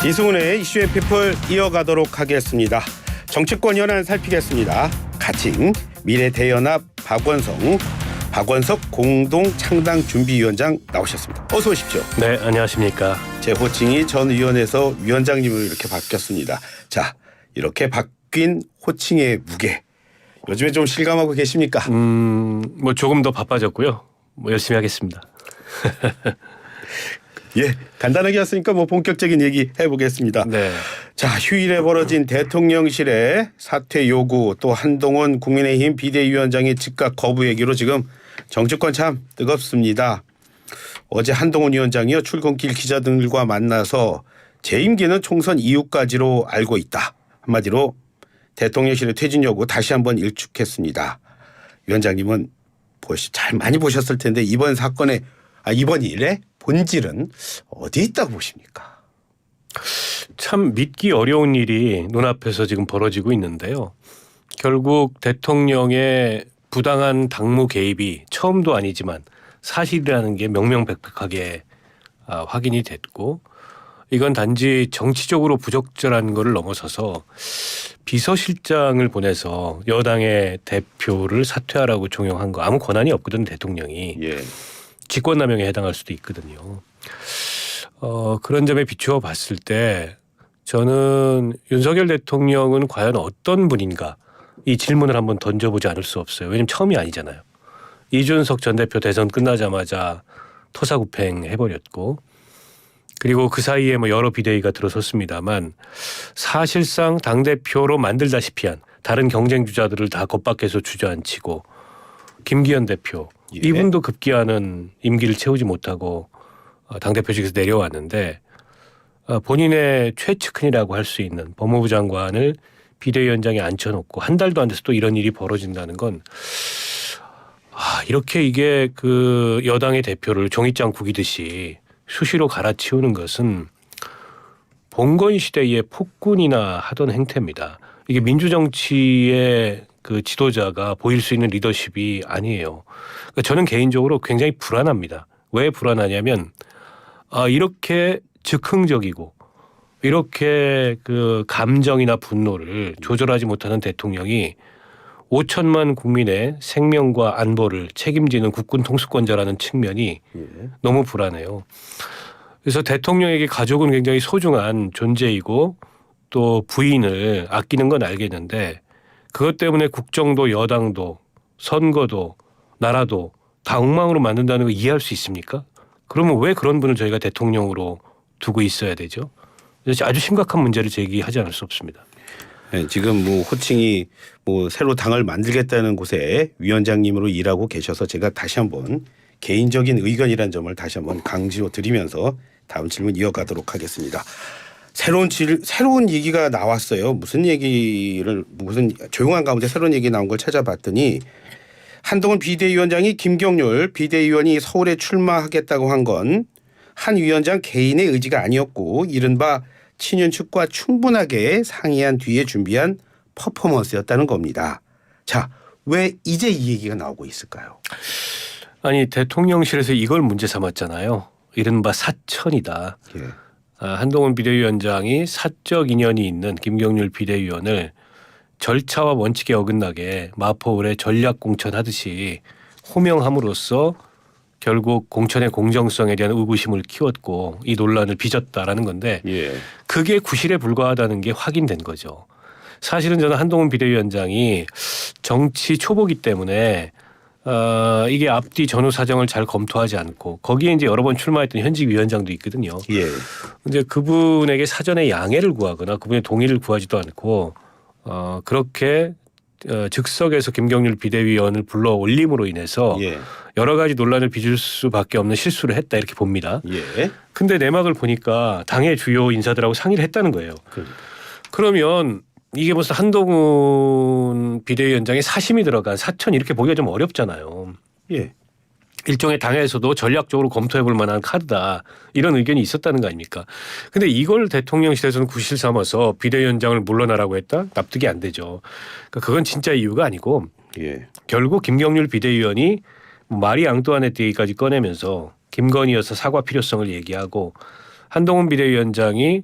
이승훈의 이슈의 피플 이어가도록 하겠습니다. 정치권 현안 살피겠습니다. 가칭 미래대연합 박원석 공동창당준비위원장 나오셨습니다. 어서 오십시오. 네, 안녕하십니까. 제 호칭이 전 위원회에서 위원장님으로 이렇게 바뀌었습니다. 자, 이렇게 바뀐 호칭의 무게. 요즘에 좀 실감하고 계십니까? 뭐 조금 더 바빠졌고요. 뭐 열심히 하겠습니다. 예, 간단하게 왔으니까 뭐 본격적인 얘기 해보겠습니다. 네. 자, 휴일에 벌어진 대통령실의 사퇴 요구 또 한동훈 국민의힘 비대위원장의 즉각 거부 얘기로 지금 정치권 참 뜨겁습니다. 어제 한동훈 위원장이요 출근길 기자들과 만나서 제 임기는 총선 이후까지로 알고 있다. 한마디로 대통령실의 퇴진 요구 다시 한번 일축했습니다. 위원장님은 잘 많이 보셨을 텐데 이번 사건의 이번 일의 본질은 어디 있다고 보십니까? 참 믿기 어려운 일이 눈앞에서 지금 벌어지고 있는데요. 결국 대통령의 부당한 당무 개입이 처음도 아니지만 사실이라는 게 명명백백하게 확인이 됐고 이건 단지 정치적으로 부적절한 것을 넘어서서 비서실장을 보내서 여당의 대표를 사퇴하라고 종용한 거 아무 권한이 없거든 대통령이. 예. 직권남용에 해당할 수도 있거든요. 그런 점에 비추어 봤을 때 저는 윤석열 대통령은 과연 어떤 분인가 이 질문을 한번 던져보지 않을 수 없어요. 왜냐하면 처음이 아니잖아요. 이준석 전 대표 대선 끝나자마자 토사구팽 해버렸고 그리고 그 사이에 뭐 여러 비대위가 들어섰습니다만 사실상 당대표로 만들다시피 한 다른 경쟁 주자들을 다 겁박해서 주저앉히고 김기현 대표 예. 이분도 급기야는 임기를 채우지 못하고 당대표직에서 내려왔는데 본인의 최측근이라고 할 수 있는 법무부 장관을 비대위원장에 앉혀놓고 한 달도 안 돼서 또 이런 일이 벌어진다는 건 이렇게 이게 그 여당의 대표를 종이장 구기듯이 수시로 갈아치우는 것은 봉건 시대의 폭군이나 하던 행태입니다. 이게 민주정치의 그 지도자가 보일 수 있는 리더십이 아니에요. 그러니까 저는 개인적으로 굉장히 불안합니다. 왜 불안하냐면 이렇게 즉흥적이고 이렇게 그 감정이나 분노를 조절하지 못하는 대통령이 5천만 국민의 생명과 안보를 책임지는 국군 통수권자라는 측면이 너무 불안해요. 그래서 대통령에게 가족은 굉장히 소중한 존재이고 또 부인을 아끼는 건 알겠는데 그것 때문에 국정도 여당도 선거도 나라도 다 엉망으로 만든다는 거 이해할 수 있습니까? 그러면 왜 그런 분을 저희가 대통령으로 두고 있어야 되죠? 그래서 아주 심각한 문제를 제기하지 않을 수 없습니다. 네, 지금 뭐 호칭이 뭐 새로 당을 만들겠다는 곳에 위원장님으로 일하고 계셔서 제가 다시 한번 개인적인 의견이라는 점을 다시 한번 강조드리면서 다음 질문 이어가도록 하겠습니다. 새로운 얘기가 나왔어요. 무슨 조용한 가운데 새로운 얘기 나온 걸 찾아봤더니 한동훈 비대위원장이 김경률 비대위원이 서울에 출마하겠다고 한 건 한 위원장 개인의 의지가 아니었고 이른바 친윤측과 충분하게 상의한 뒤에 준비한 퍼포먼스였다는 겁니다. 자, 왜 이제 이 얘기가 나오고 있을까요? 아니 대통령실에서 이걸 문제 삼았잖아요. 이른바 사천이다. 예. 한동훈 비대위원장이 사적 인연이 있는 김경률 비대위원을 절차와 원칙에 어긋나게 마포울에 전략 공천하듯이 호명함으로써 결국 공천의 공정성에 대한 의구심을 키웠고 이 논란을 빚었다라는 건데 그게 구실에 불과하다는 게 확인된 거죠. 사실은 저는 한동훈 비대위원장이 정치 초보기 때문에 이게 앞뒤 전후 사정을 잘 검토하지 않고 거기에 이제 여러 번 출마했던 현직 위원장도 있거든요. 근데 그분에게 사전에 양해를 구하거나 그분의 동의를 구하지도 않고 그렇게 즉석에서 김경률 비대위원을 불러 올림으로 인해서 여러 가지 논란을 빚을 수밖에 없는 실수를 했다 이렇게 봅니다. 근데 내막을 보니까 당의 주요 인사들하고 상의를 했다는 거예요. 그러면 이게 무슨 한동훈 비대위원장의 사심이 들어간 사천 이렇게 보기가 좀 어렵잖아요. 일종의 당에서도 전략적으로 검토해 볼 만한 카드다. 이런 의견이 있었다는 거 아닙니까? 근데 이걸 대통령실에서는 구실 삼아서 비대위원장을 물러나라고 했다? 납득이 안 되죠. 그러니까 그건 진짜 이유가 아니고 결국 김경률 비대위원이 마리 앙뚜아네트 얘기까지 꺼내면서 김건희 여사 사과 필요성을 얘기하고 한동훈 비대위원장이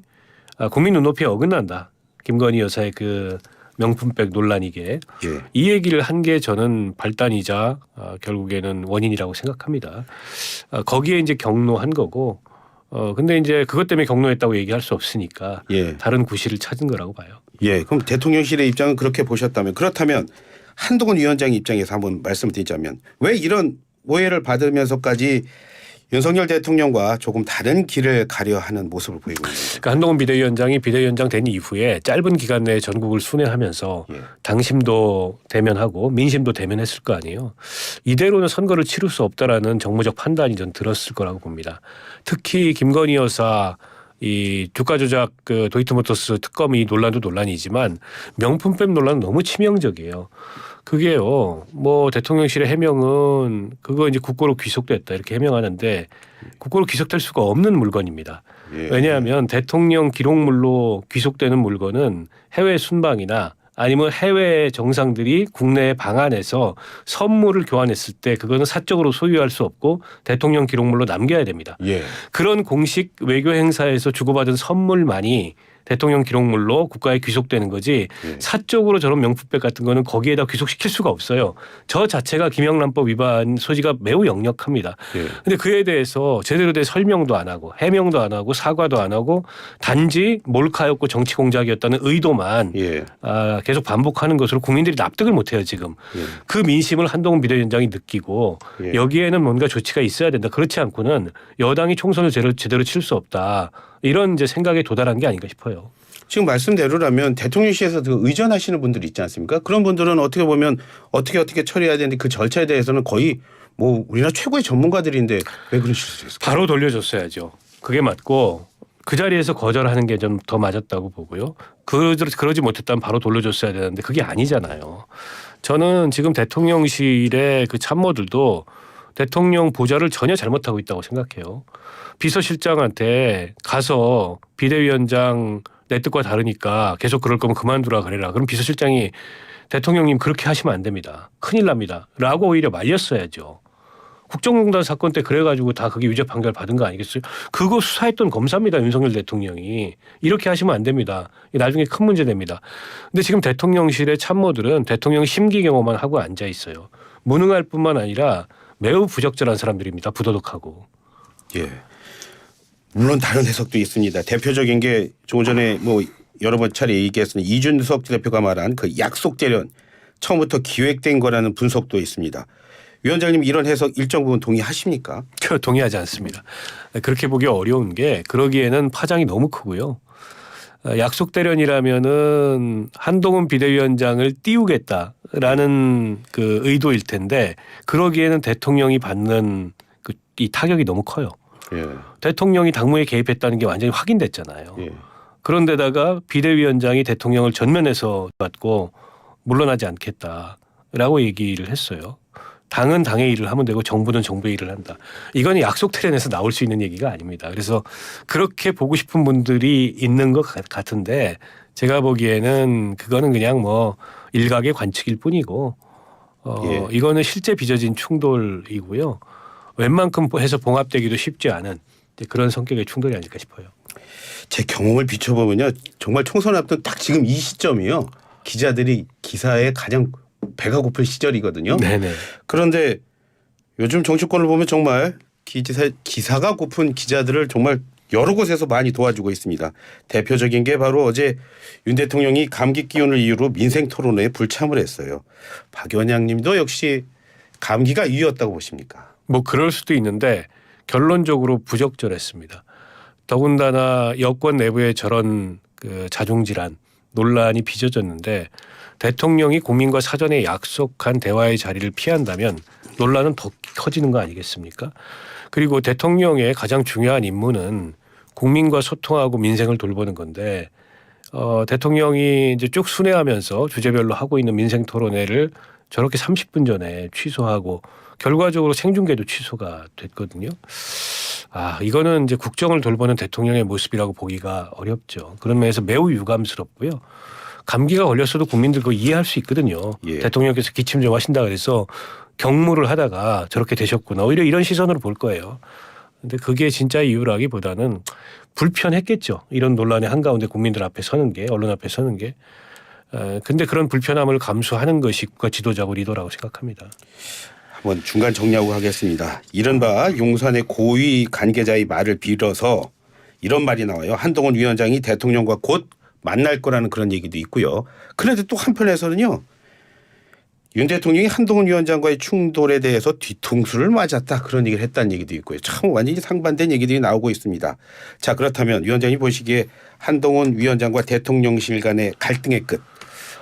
국민 눈높이에 어긋난다. 김건희 여사의 그 명품백 논란이게 예. 이 얘기를 한 게 저는 발단이자 결국에는 원인이라고 생각합니다. 거기에 이제 경로한 거고 근데 이제 그것 때문에 경로했다고 얘기할 수 없으니까 예. 다른 구실을 찾은 거라고 봐요. 예. 그럼 대통령실의 입장은 그렇게 보셨다면 그렇다면 한동훈 위원장 입장에서 한번 말씀드리자면 왜 이런 오해를 받으면서까지 윤석열 대통령과 조금 다른 길을 가려 하는 모습을 보이고 있는 거죠. 그러니까 한동훈 비대위원장이 비대위원장 된 이후에 짧은 기간 내에 전국을 순회하면서 예. 당심도 대면하고 민심도 대면했을 거 아니에요. 이대로는 선거를 치를 수 없다라는 정무적 판단이 전 들었을 거라고 봅니다. 특히 김건희 여사 이 주가 조작 그 도이치모터스 특검이 논란도 논란이지만 명품백 논란은 너무 치명적이에요. 그게요. 뭐 대통령실의 해명은 그거 이제 국고로 귀속됐다 이렇게 해명하는데 국고로 귀속될 수가 없는 물건입니다. 예. 왜냐하면 대통령 기록물로 귀속되는 물건은 해외 순방이나 아니면 해외 정상들이 국내에 방한해서 선물을 교환했을 때 그거는 사적으로 소유할 수 없고 대통령 기록물로 남겨야 됩니다. 예. 그런 공식 외교 행사에서 주고받은 선물만이 대통령 기록물로 국가에 귀속되는 거지 예. 사적으로 저런 명품백 같은 거는 거기에다 귀속시킬 수가 없어요. 저 자체가 김영란법 위반 소지가 매우 역력합니다. 예. 근데 그에 대해서 제대로 된 설명도 안 하고 해명도 안 하고 사과도 안 하고 단지 몰카였고 정치 공작이었다는 의도만 예. 계속 반복하는 것으로 국민들이 납득을 못해요 지금. 예. 그 민심을 한동훈 비대위원장이 느끼고 예. 여기에는 뭔가 조치가 있어야 된다. 그렇지 않고는 여당이 총선을 제대로 칠 수 없다. 이런 이제 생각에 도달한 게 아닌가 싶어요. 지금 말씀대로라면 대통령실에서 그 의전하시는 분들이 있지 않습니까? 그런 분들은 어떻게 보면 어떻게 처리해야 되는데 그 절차에 대해서는 거의 뭐 우리나라 최고의 전문가들인데 왜 그러실 수 있을까요? 바로 돌려줬어야죠. 그게 맞고 그 자리에서 거절하는 게 좀 더 맞았다고 보고요. 그러지 못했다면 바로 돌려줬어야 되는데 그게 아니잖아요. 저는 지금 대통령실의 그 참모들도 대통령 보좌를 전혀 잘못하고 있다고 생각해요. 비서실장한테 가서 비대위원장 내 뜻과 다르니까 계속 그럴 거면 그만두라 그래라. 그럼 비서실장이 대통령님 그렇게 하시면 안 됩니다. 큰일 납니다. 라고 오히려 말렸어야죠. 국정농단 사건 때 그래가지고 다 그게 유죄 판결 받은 거 아니겠어요? 그거 수사했던 검사입니다. 윤석열 대통령이. 이렇게 하시면 안 됩니다. 나중에 큰 문제 됩니다. 근데 지금 대통령실의 참모들은 대통령 심기경호만 하고 앉아 있어요. 무능할 뿐만 아니라 매우 부적절한 사람들입니다. 부도덕하고. 예. 물론 다른 해석도 있습니다. 대표적인 게 조금 전에 뭐 여러 번 차례 얘기했으니 이준석 대표가 말한 그 약속 재련 처음부터 기획된 거라는 분석도 있습니다. 위원장님 이런 해석 일정 부분 동의하십니까? 저 동의하지 않습니다. 그렇게 보기 어려운 게 그러기에는 파장이 너무 크고요. 약속 대련이라면은 한동훈 비대위원장을 띄우겠다라는 그 의도일 텐데 그러기에는 대통령이 받는 이 타격이 너무 커요. 예. 대통령이 당무에 개입했다는 게 완전히 확인됐잖아요. 예. 그런데다가 비대위원장이 대통령을 전면에서 받고 물러나지 않겠다라고 얘기를 했어요. 당은 당의 일을 하면 되고 정부는 정부의 일을 한다. 이건 약속 테렌에서 나올 수 있는 얘기가 아닙니다. 그래서 그렇게 보고 싶은 분들이 있는 것 같은데 제가 보기에는 그거는 그냥 뭐 일각의 관측일 뿐이고 예. 이거는 실제 빚어진 충돌이고요. 웬만큼 해서 봉합되기도 쉽지 않은 그런 성격의 충돌이 아닐까 싶어요. 제 경험을 비춰보면요. 정말 총선 앞둔 딱 지금 이 시점이요. 기자들이 기사에 가장 배가 고플 시절이거든요. 네네. 그런데 요즘 정치권을 보면 정말 기사가 고픈 기자들을 정말 여러 곳에서 많이 도와주고 있습니다. 대표적인 게 바로 어제 윤 대통령이 감기 기운을 이유로 민생 토론회에 불참을 했어요. 박연양 님도 역시 감기가 이유였다고 보십니까? 뭐 그럴 수도 있는데 결론적으로 부적절했습니다. 더군다나 여권 내부에 저런 그 자중질환 논란이 빚어졌는데 대통령이 국민과 사전에 약속한 대화의 자리를 피한다면 논란은 더 커지는 거 아니겠습니까? 그리고 대통령의 가장 중요한 임무는 국민과 소통하고 민생을 돌보는 건데 대통령이 이제 쭉 순회하면서 주제별로 하고 있는 민생 토론회를 저렇게 30분 전에 취소하고 결과적으로 생중계도 취소가 됐거든요. 이거는 이제 국정을 돌보는 대통령의 모습이라고 보기가 어렵죠. 그런 면에서 매우 유감스럽고요. 감기가 걸렸어도 국민들 그거 이해할 수 있거든요. 예. 대통령께서 기침 좀 하신다 그래서 경무를 하다가 저렇게 되셨구나. 오히려 이런 시선으로 볼 거예요. 근데 그게 진짜 이유라기보다는 불편했겠죠. 이런 논란의 한가운데 국민들 앞에 서는 게, 언론 앞에 서는 게. 근데 그런 불편함을 감수하는 것이 국가 지도자고 리더라고 생각합니다. 한번 중간 정리하고 하겠습니다. 이른바 용산의 고위 관계자의 말을 빌어서 이런 말이 나와요. 한동훈 위원장이 대통령과 곧 만날 거라는 그런 얘기도 있고요. 그런데 또 한편에서는요. 윤 대통령이 한동훈 위원장과의 충돌에 대해서 뒤통수를 맞았다. 그런 얘기를 했다는 얘기도 있고요. 참 완전히 상반된 얘기들이 나오고 있습니다. 자, 그렇다면 위원장이 보시기에 한동훈 위원장과 대통령실 간의 갈등의 끝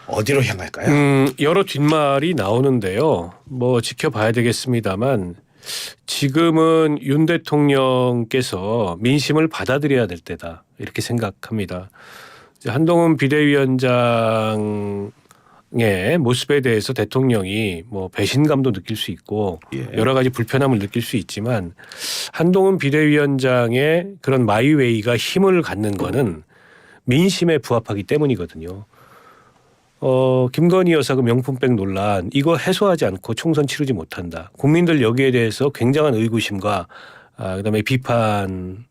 어디로 향할까요? 여러 뒷말이 나오는데요. 뭐 지켜봐야 되겠습니다만 지금은 윤 대통령께서 민심을 받아들여야 될 때다. 이렇게 생각합니다. 한동훈 비대위원장의 모습에 대해서 대통령이 뭐 배신감도 느낄 수 있고 여러 가지 불편함을 느낄 수 있지만 한동훈 비대위원장의 그런 마이웨이가 힘을 갖는 거는 민심에 부합하기 때문이거든요. 김건희 여사 그 명품백 논란 이거 해소하지 않고 총선 치르지 못한다. 국민들 여기에 대해서 굉장한 의구심과 그다음에 비판의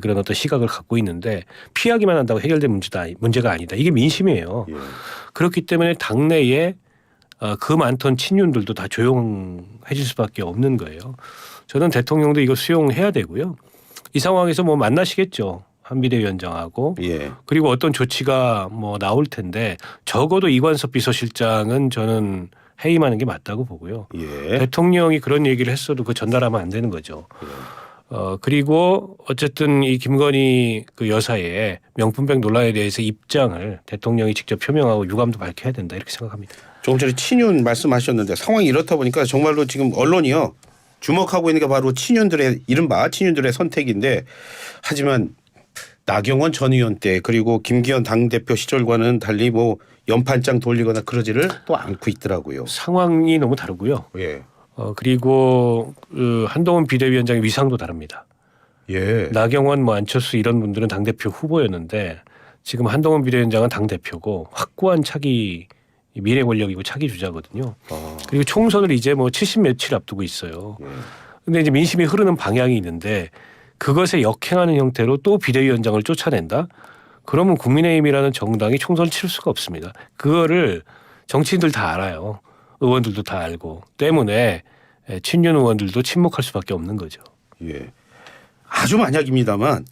그런 어떤 시각을 갖고 있는데 피하기만 한다고 해결될 문제가 아니다. 이게 민심이에요. 예. 그렇기 때문에 당내에 그 많던 친윤들도 다 조용해질 수밖에 없는 거예요. 저는 대통령도 이거 수용해야 되고요. 이 상황에서 뭐 만나시겠죠. 한 비대위원장하고 예. 그리고 어떤 조치가 뭐 나올 텐데 적어도 이관섭 비서실장은 저는 해임하는 게 맞다고 보고요. 예. 대통령이 그런 얘기를 했어도 그 전달하면 안 되는 거죠. 그리고 어쨌든 이 김건희 그 여사의 명품백 논란에 대해서 입장을 대통령이 직접 표명하고 유감도 밝혀야 된다 이렇게 생각합니다. 조금 전에 친윤 말씀하셨는데 상황이 이렇다 보니까 정말로 지금 언론이요. 주목하고 있는 게 바로 친윤들의 이른바 친윤들의 선택인데 하지만 나경원 전 의원 때 그리고 김기현 당대표 시절과는 달리 뭐 연판장 돌리거나 그러지를 또 않고 있더라고요. 상황이 너무 다르고요. 예. 그리고 한동훈 비대위원장의 위상도 다릅니다. 예. 나경원 뭐 안철수 이런 분들은 당대표 후보였는데 지금 한동훈 비대위원장은 당대표고 확고한 차기 미래 권력이고 차기 주자거든요. 그리고 총선을 이제 뭐 70 며칠 앞두고 있어요. 근데 이제 민심이 흐르는 방향이 있는데 그것에 역행하는 형태로 또 비대위원장을 쫓아낸다? 그러면 국민의힘이라는 정당이 총선을 치를 수가 없습니다. 그거를 정치인들 다 알아요. 의원들도 다 알고 때문에 친윤 의원들도 침묵할 수밖에 없는 거죠. 예. 아주 만약입니다만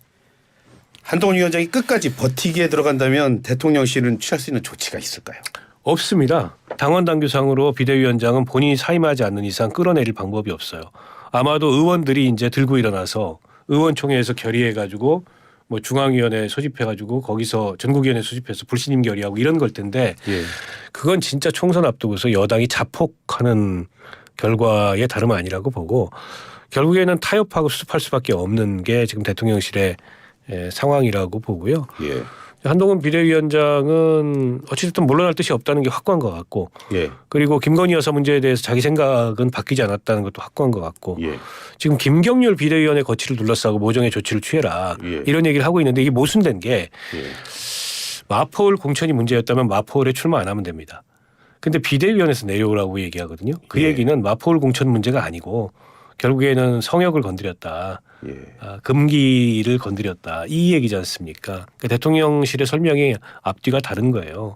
한동훈 위원장이 끝까지 버티기에 들어간다면 대통령실은 취할 수 있는 조치가 있을까요? 없습니다. 당원 당규상으로 비대위원장은 본인이 사임하지 않는 이상 끌어내릴 방법이 없어요. 아마도 의원들이 이제 들고 일어나서 의원총회에서 결의해가지고 뭐 중앙위원회 소집해가지고 거기서 전국위원회 소집해서 불신임 결의하고 이런 걸 텐데 예. 그건 진짜 총선 앞두고서 여당이 자폭하는 결과에 다름 아니라고 보고 결국에는 타협하고 수습할 수밖에 없는 게 지금 대통령실의 상황이라고 보고요. 예. 한동훈 비대위원장은 어찌됐든 물러날 뜻이 없다는 게 확고한 것 같고 예. 그리고 김건희 여사 문제에 대해서 자기 생각은 바뀌지 않았다는 것도 확고한 것 같고 예. 지금 김경률 비대위원의 거취를 둘러싸고 모종의 조치를 취해라 예. 이런 얘기를 하고 있는데 이게 모순된 게 예. 마포울 공천이 문제였다면 마포울에 출마 안 하면 됩니다. 근데 비대위원회에서 내려오라고 얘기하거든요. 그 예. 얘기는 마포울 공천 문제가 아니고 결국에는 성역을 건드렸다. 예. 금기를 건드렸다. 이 얘기지 않습니까? 그러니까 대통령실의 설명이 앞뒤가 다른 거예요.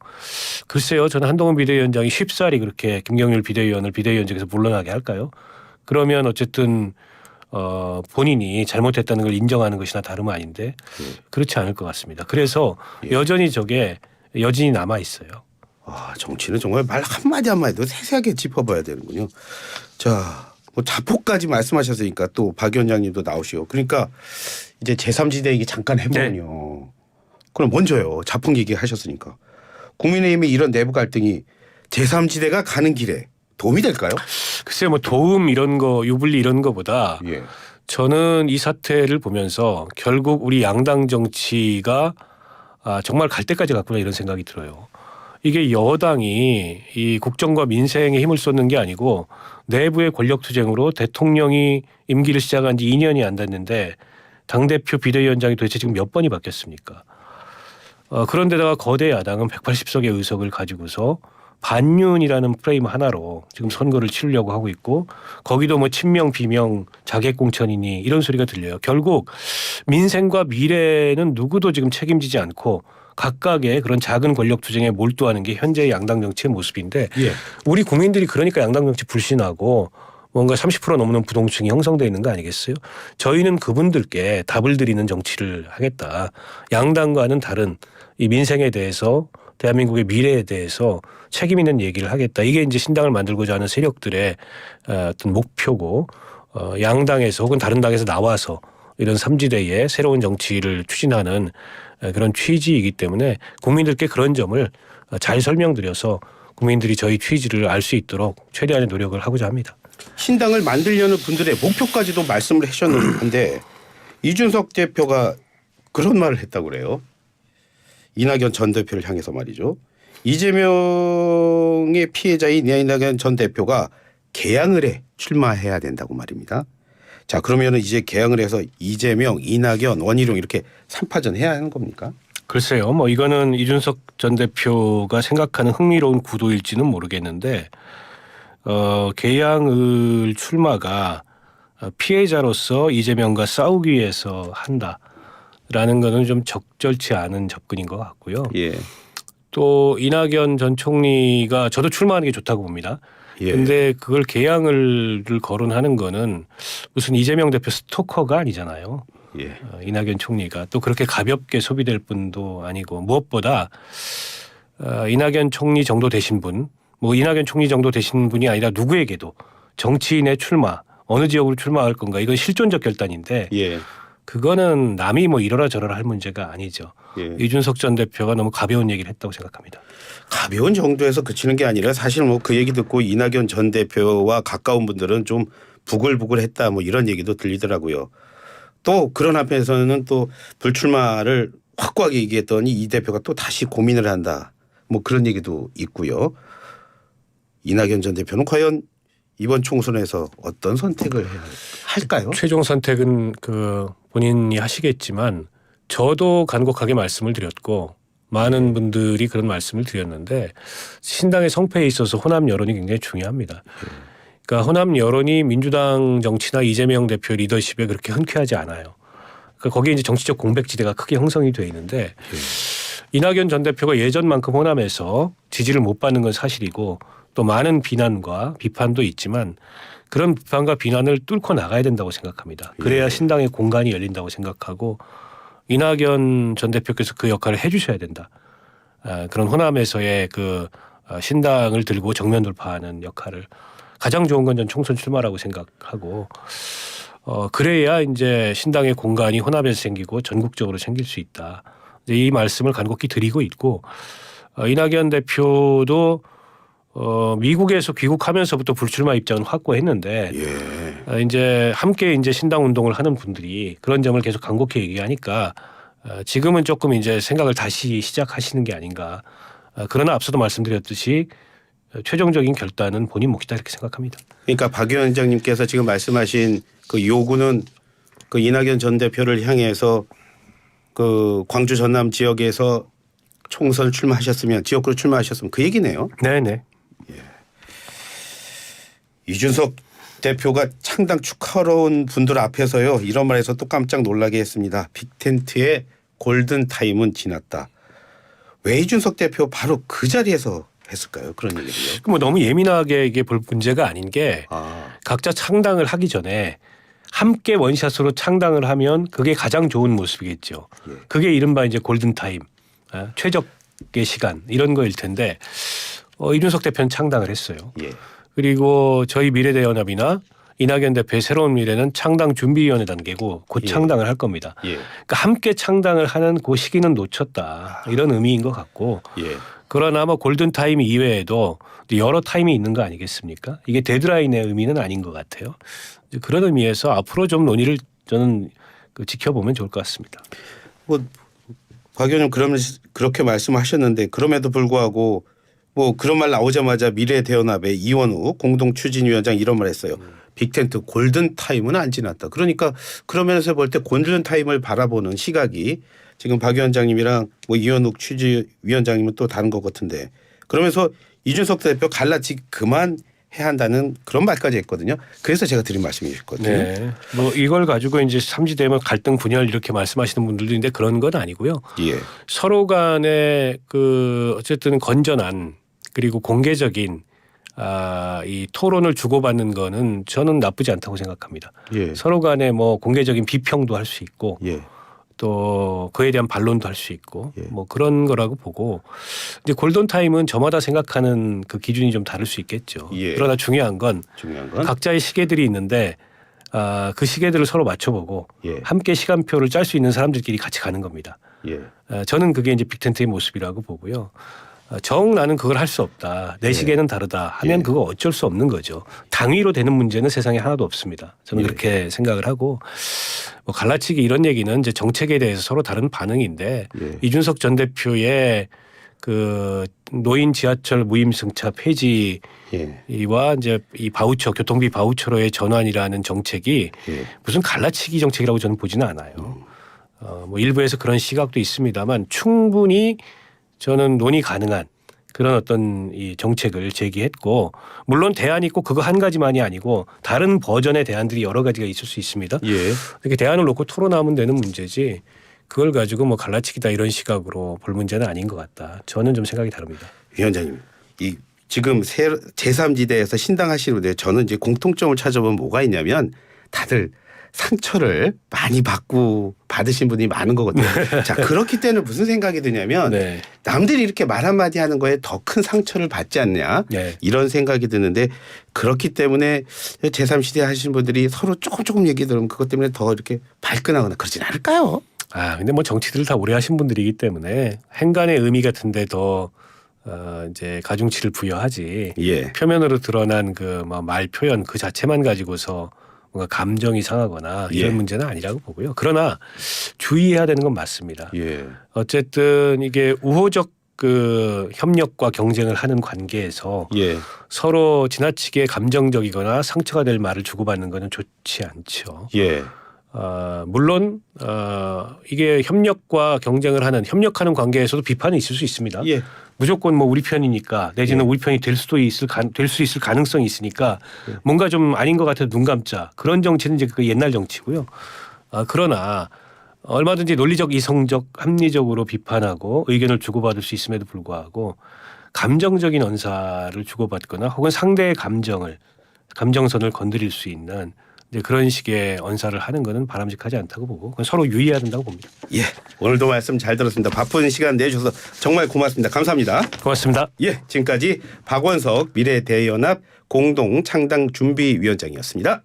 글쎄요. 저는 한동훈 비대위원장이 쉽사리 그렇게 김경률 비대위원을 비대위원직에서 물러나게 할까요? 그러면 어쨌든 본인이 잘못했다는 걸 인정하는 것이나 다름은 아닌데 그렇지 않을 것 같습니다. 그래서 여전히 저게 여진이 남아 있어요. 아, 정치는 정말 말 한마디 한마디도 세세하게 짚어봐야 되는군요. 자, 뭐 자폭까지 말씀하셨으니까 또 박 위원장님도 나오시고 그러니까 이제 제3지대 얘기 잠깐 해보면요. 그럼 먼저요. 자폭 얘기하셨으니까 국민의힘의 이런 내부 갈등이 제3지대가 가는 길에 도움이 될까요? 글쎄요. 뭐 도움 이런 거 유불리 이런 거보다 예. 저는 이 사태를 보면서 결국 우리 양당 정치가 정말 갈 때까지 갔구나 이런 생각이 들어요. 이게 여당이 이 국정과 민생에 힘을 쏟는 게 아니고 내부의 권력 투쟁으로 대통령이 임기를 시작한 지 2년이 안 됐는데 당대표 비대위원장이 도대체 지금 몇 번이 바뀌었습니까? 그런데다가 거대 야당은 180석의 의석을 가지고서 반윤이라는 프레임 하나로 지금 선거를 치르려고 하고 있고 거기도 뭐 친명 비명 자객공천이니 이런 소리가 들려요. 결국 민생과 미래는 누구도 지금 책임지지 않고 각각의 그런 작은 권력 투쟁에 몰두하는 게 현재의 양당 정치의 모습인데 예. 우리 국민들이 그러니까 양당 정치 불신하고 뭔가 30% 넘는 부동층이 형성되어 있는 거 아니겠어요? 저희는 그분들께 답을 드리는 정치를 하겠다. 양당과는 다른 이 민생에 대해서 대한민국의 미래에 대해서 책임 있는 얘기를 하겠다. 이게 이제 신당을 만들고자 하는 세력들의 어떤 목표고 양당에서 혹은 다른 당에서 나와서 이런 삼지대의 새로운 정치를 추진하는 그런 취지이기 때문에 국민들께 그런 점을 잘 설명드려서 국민들이 저희 취지를 알 수 있도록 최대한의 노력을 하고자 합니다. 신당을 만들려는 분들의 목표까지도 말씀을 하셨는데 이준석 대표가 그런 말을 했다고 그래요. 이낙연 전 대표를 향해서 말이죠. 이재명의 피해자인 이낙연 전 대표가 개항을 해 출마해야 된다고 말입니다. 자, 그러면 이제 개항을 해서 이재명, 이낙연, 원희룡 이렇게 3파전 해야 하는 겁니까? 글쎄요. 뭐 이거는 이준석 전 대표가 생각하는 흥미로운 구도일지는 모르겠는데 개항을 출마가 피해자로서 이재명과 싸우기 위해서 한다라는 거는 좀 적절치 않은 접근인 것 같고요. 예. 또 이낙연 전 총리가 저도 출마하는 게 좋다고 봅니다. 그런데 예. 그걸 개항을 거론하는 거는 무슨 이재명 대표 스토커가 아니잖아요. 예. 이낙연 총리가 또 그렇게 가볍게 소비될 분도 아니고 무엇보다 이낙연 총리 정도 되신 분, 뭐 이낙연 총리 정도 되신 분이 아니라 누구에게도 정치인의 출마 어느 지역으로 출마할 건가 이건 실존적 결단인데 예. 그거는 남이 뭐 이러라 저러라 할 문제가 아니죠. 예. 이준석 전 대표가 너무 가벼운 얘기를 했다고 생각합니다. 가벼운 정도에서 그치는 게 아니라 사실 뭐 그 얘기 듣고 이낙연 전 대표와 가까운 분들은 좀 부글부글했다 뭐 이런 얘기도 들리더라고요. 또 그런 한편에서는 또 불출마를 확고하게 얘기했더니 이 대표가 또 다시 고민을 한다. 뭐 그런 얘기도 있고요. 이낙연 전 대표는 과연 이번 총선에서 어떤 선택을 해야 할까요? 최종 선택은 그 본인이 하시겠지만 저도 간곡하게 말씀을 드렸고 많은 분들이 그런 말씀을 드렸는데 신당의 성패에 있어서 호남 여론이 굉장히 중요합니다. 그러니까 호남 여론이 민주당 정치나 이재명 대표 리더십에 그렇게 흔쾌하지 않아요. 그러니까 거기에 이제 정치적 공백지대가 크게 형성이 돼 있는데 이낙연 전 대표가 예전만큼 호남에서 지지를 못 받는 건 사실이고 또 많은 비난과 비판도 있지만 그런 비판과 비난을 뚫고 나가야 된다고 생각합니다. 그래야 신당의 공간이 열린다고 생각하고 이낙연 전 대표께서 그 역할을 해 주셔야 된다. 그런 호남에서의 그 신당을 들고 정면 돌파하는 역할을 가장 좋은 건 전 총선 출마라고 생각하고 그래야 이제 신당의 공간이 호남에서 생기고 전국적으로 생길 수 있다. 이 말씀을 간곡히 드리고 있고 이낙연 대표도 미국에서 귀국하면서부터 불출마 입장은 확고했는데 이제 함께 이제 신당 운동을 하는 분들이 그런 점을 계속 간곡히 얘기하니까 지금은 조금 이제 생각을 다시 시작하시는 게 아닌가. 그러나 앞서도 말씀드렸듯이 최종적인 결단은 본인 몫이다 이렇게 생각합니다. 그러니까 박 위원장님께서 지금 말씀하신 그 요구는 그 이낙연 전 대표를 향해서 그 광주 전남 지역에서 총선 출마하셨으면 지역구로 출마하셨으면 그 얘기네요. 네네. 이준석 대표가 창당 축하러 온 분들 앞에서요. 이런 말에서 또 깜짝 놀라게 했습니다. 빅텐트의 골든타임은 지났다. 왜 이준석 대표 바로 그 자리에서 했을까요? 그런 얘기를요. 뭐 너무 예민하게 이게 볼 문제가 아닌 게 각자 창당을 하기 전에 함께 원샷으로 창당을 하면 그게 가장 좋은 모습이겠죠. 그게 이른바 이제 골든타임, 최적의 시간 이런 거일 텐데 이준석 대표는 창당을 했어요. 예. 그리고 저희 미래대연합이나 이낙연 대표의 새로운 미래는 창당 준비위원회 단계고 곧 창당을 할 겁니다. 그러니까 함께 창당을 하는 그 시기는 놓쳤다. 이런 의미인 것 같고 그러나 뭐 골든타임 이외에도 여러 타임이 있는 거 아니겠습니까? 이게 데드라인의 의미는 아닌 것 같아요. 그런 의미에서 앞으로 좀 논의를 저는 지켜보면 좋을 것 같습니다. 뭐 박 의원님 그러면 그렇게 말씀하셨는데 그럼에도 불구하고 뭐 그런 말 나오자마자 미래대연합의 이원우 공동추진위원장 이런 말 했어요. 빅텐트 골든타임은 안 지났다. 그러니까 그런 면에서 볼 때 골든타임을 바라보는 시각이 지금 박 위원장님이랑 뭐 이원우 추진위원장님은 또 다른 것 같은데 그러면서 이준석 대표 갈라치기 그만 해야 한다는 그런 말까지 했거든요. 그래서 제가 드린 말씀이었거든요. 네. 뭐 이걸 가지고 이제 삼지되면 갈등 분열 이렇게 말씀하시는 분들도 있는데 그런 건 아니고요. 예. 서로 간에 그 어쨌든 건전한 그리고 공개적인 이 토론을 주고받는 거는 저는 나쁘지 않다고 생각합니다. 예. 서로 간에 뭐 공개적인 비평도 할 수 있고 예. 또 그에 대한 반론도 할 수 있고 예. 뭐 그런 거라고 보고 이제 골든 타임은 저마다 생각하는 그 기준이 좀 다를 수 있겠죠. 예. 그러나 중요한 건 각자의 시계들이 있는데 그 시계들을 서로 맞춰보고 예. 함께 시간표를 짤 수 있는 사람들끼리 같이 가는 겁니다. 예. 저는 그게 이제 빅텐트의 모습이라고 보고요. 정 나는 그걸 할 수 없다. 내 예. 시계는 다르다 하면 예. 그거 어쩔 수 없는 거죠. 당위로 되는 문제는 세상에 하나도 없습니다. 저는 예. 그렇게 생각을 하고 뭐 갈라치기 이런 얘기는 이제 정책에 대해서 서로 다른 반응인데 예. 이준석 전 대표의 그 노인 지하철 무임승차 폐지와 예. 이제 이 바우처 교통비 바우처로의 전환이라는 정책이 예. 무슨 갈라치기 정책이라고 저는 보지는 않아요. 뭐 일부에서 그런 시각도 있습니다만 충분히 저는 논의 가능한 그런 어떤 이 정책을 제기했고 물론 대안이 꼭 그거 한 가지만이 아니고 다른 버전의 대안들이 여러 가지가 있을 수 있습니다. 예. 이렇게 대안을 놓고 토론하면 되는 문제지 그걸 가지고 뭐 갈라치기다 이런 시각으로 볼 문제는 아닌 것 같다. 저는 좀 생각이 다릅니다. 위원장님, 이 지금 제3지대에서 신당하시는데 저는 이제 공통점을 찾아보면 뭐가 있냐면 다들 상처를 많이 받으신 분이 많은 거거든요. 자, 그렇기 때문에 무슨 생각이 드냐면 네. 남들이 이렇게 말 한마디 하는 거에 더 큰 상처를 받지 않냐 네. 이런 생각이 드는데 그렇기 때문에 제3시대 하시는 분들이 서로 조금 얘기 들으면 그것 때문에 더 이렇게 발끈하거나 그러진 않을까요? 근데 뭐 정치들을 다 오래 하신 분들이기 때문에 행간의 의미 같은데 더 이제 가중치를 부여하지. 예. 표면으로 드러난 그 말 표현 그 자체만 가지고서 뭔가 감정이 상하거나 이런 예. 문제는 아니라고 보고요. 그러나 주의해야 되는 건 맞습니다. 예. 어쨌든 이게 우호적 그 협력과 경쟁을 하는 관계에서 예. 서로 지나치게 감정적이거나 상처가 될 말을 주고받는 것은 좋지 않죠. 예. 물론 이게 협력과 경쟁을 협력하는 관계에서도 비판이 있을 수 있습니다. 예. 무조건 뭐 우리 편이니까 내지는 예. 우리 편이 될 수 있을 가능성이 있으니까 뭔가 좀 아닌 것 같아도 눈 감자 그런 정치는 이제 그 옛날 정치고요. 그러나 얼마든지 논리적, 이성적, 합리적으로 비판하고 의견을 주고받을 수 있음에도 불구하고 감정적인 언사를 주고받거나 혹은 상대의 감정선을 건드릴 수 있는 이제 그런 식의 언사를 하는 것은 바람직하지 않다고 보고 그건 서로 유의해야 된다고 봅니다. 예. 오늘도 말씀 잘 들었습니다. 바쁜 시간 내주셔서 정말 고맙습니다. 감사합니다. 고맙습니다. 예. 지금까지 박원석 미래대연합 공동창당준비위원장이었습니다.